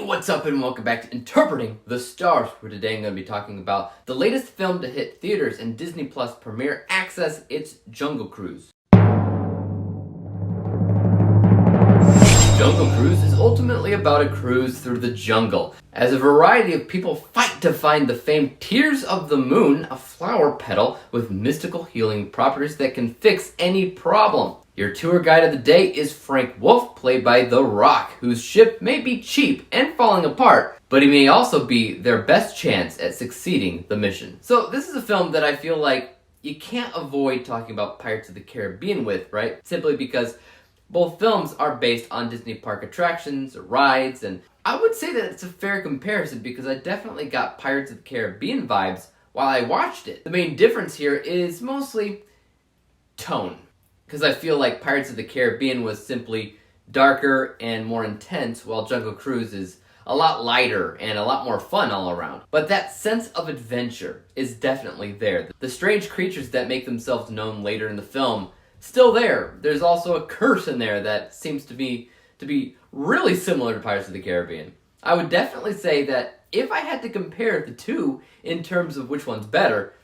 What's up and welcome back to Interpreting the Stars, where today I'm going to be talking about the latest film to hit theaters and Disney Plus Premier Access. It's Jungle Cruise. Jungle Cruise is ultimately about a cruise through the jungle, as a variety of people fight to find the famed Tears of the Moon, a flower petal with mystical healing properties that can fix any problem. Your tour guide of the day is Frank Wolf, played by The Rock, whose ship may be cheap and falling apart, but he may also be their best chance at succeeding the mission. So this is a film that I feel like you can't avoid talking about Pirates of the Caribbean with, right? Simply because both films are based on Disney park attractions, or rides, and I would say that it's a fair comparison because I definitely got Pirates of the Caribbean vibes while I watched it. The main difference here is mostly tone, because I feel like Pirates of the Caribbean was simply darker and more intense, while Jungle Cruise is a lot lighter and a lot more fun all around. But that sense of adventure is definitely there. The strange creatures that make themselves known later in the film, still there. There's also a curse in there that seems to be really similar to Pirates of the Caribbean. I would definitely say that if I had to compare the two in terms of which one's better,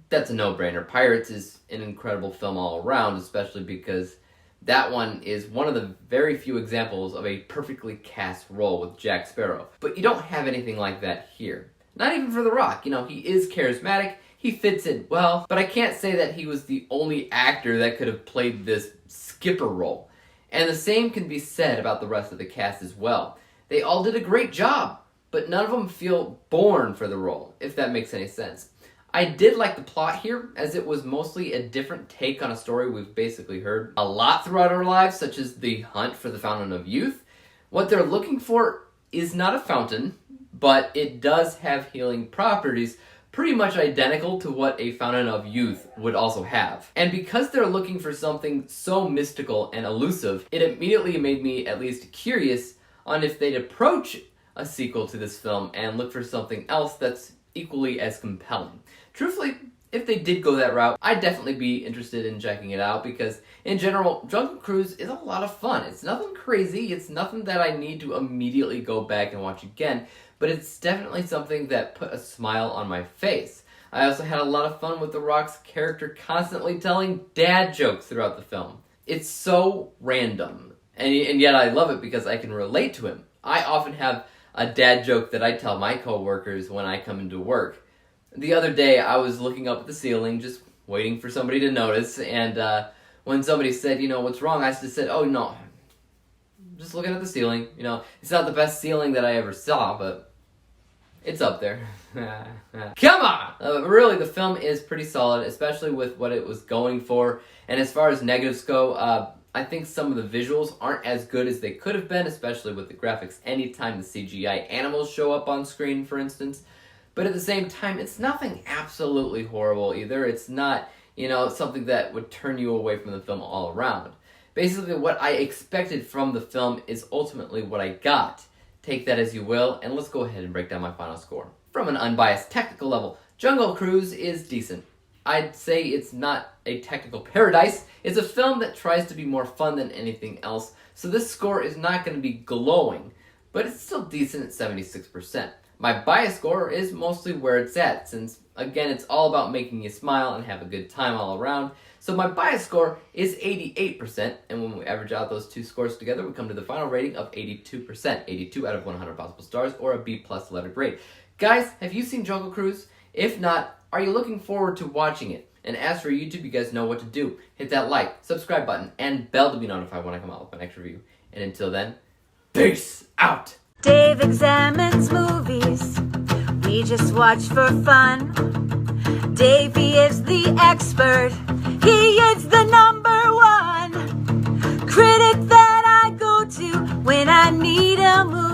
that's a no-brainer. Pirates is an incredible film all around, especially because that one is one of the very few examples of a perfectly cast role with Jack Sparrow. But you don't have anything like that here. Not even for The Rock. You know, he is charismatic, he fits in well, but I can't say that he was the only actor that could have played this skipper role. And the same can be said about the rest of the cast as well. They all did a great job, but none of them feel born for the role, if that makes any sense. I did like the plot here, as it was mostly a different take on a story we've basically heard a lot throughout our lives, such as the hunt for the Fountain of Youth. What they're looking for is not a fountain, but it does have healing properties pretty much identical to what a Fountain of Youth would also have. And because they're looking for something so mystical and elusive, it immediately made me at least curious on if they'd approach a sequel to this film and look for something else that's equally as compelling. Truthfully, if they did go that route, I'd definitely be interested in checking it out because, in general, Jungle Cruise is a lot of fun. It's nothing crazy, it's nothing that I need to immediately go back and watch again, but it's definitely something that put a smile on my face. I also had a lot of fun with The Rock's character constantly telling dad jokes throughout the film. It's so random, and yet I love it because I can relate to him. I often have a dad joke that I tell my coworkers when I come into work. The other day, I was looking up at the ceiling, just waiting for somebody to notice, and when somebody said, you know, what's wrong, I just said, oh no, I'm just looking at the ceiling. You know, it's not the best ceiling that I ever saw, but it's up there. Come on! Really, the film is pretty solid, especially with what it was going for, and as far as negatives go, I think some of the visuals aren't as good as they could have been, especially with the graphics anytime the CGI animals show up on screen, for instance. But at the same time, it's nothing absolutely horrible either. It's not, you know, something that would turn you away from the film all around. Basically, what I expected from the film is ultimately what I got. Take that as you will, and let's go ahead and break down my final score. From an unbiased technical level, Jungle Cruise is decent. I'd say it's not a technical paradise. It's a film that tries to be more fun than anything else, so this score is not going to be glowing, but it's still decent at 76%. My bias score is mostly where it's at, since, again, it's all about making you smile and have a good time all around. So my bias score is 88%, and when we average out those two scores together, we come to the final rating of 82%. 82 out of 100 possible stars, or a B+ letter grade. Guys, have you seen Jungle Cruise? If not, are you looking forward to watching it? And as for YouTube, you guys know what to do. Hit that like, subscribe button, and bell to be notified when I come out with my next review. And until then, peace out! Dave examines movies, we just watch for fun. Davey is the expert, he is the #1 critic that I go to when I need a movie.